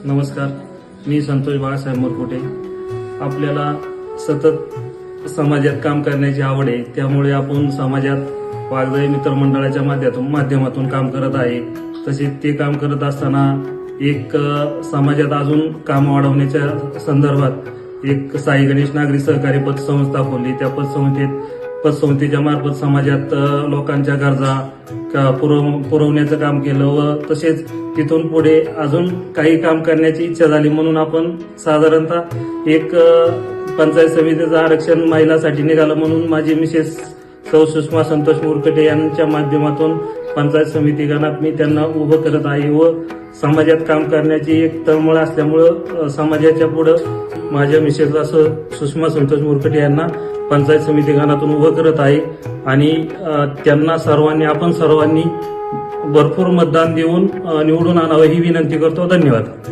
नमस्कार, मी संतोष बाळासाहेब मोरकुटे. आपल्याला सतत समाजात काम करण्याची आवड आहे, त्यामुळे आपण समाजात वाघजाई मित्रमंडळाच्या माध्यमातून काम करत आहे. तसेच ते काम करत असताना एक समाजात अजून काम वाढवण्याच्या संदर्भात एक साई गणेश नागरी सहकारी पतसंस्था खोलली. त्या पतसंस्थेच्या मार्फत समाजात लोकांच्या गरजा पुरवण्याचं काम केलं व तसेच तिथून पुढे अजून काही काम करण्याची इच्छा झाली, म्हणून आपण साधारणतः एक पंचायत समितीचं आरक्षण महिलांसाठी निघालं. म्हणून माझी मिसेस सौ सुषमा संतोष मोरकुटे यांच्या माध्यमातून पंचायत समिती गणात मी त्यांना उभं करत आहे व समाजात काम करण्याची एक तळमळ असल्यामुळं समाजाच्या पुढं माझ्या मिसेस असं सुषमा संतोष मोरकुटे यांना पंचायत समिती गणातून उभं करत आहे आणि त्यांना आपण सर्वांनी भरपूर मतदान देऊन निवडून आणावं ही विनंती करतो. धन्यवाद.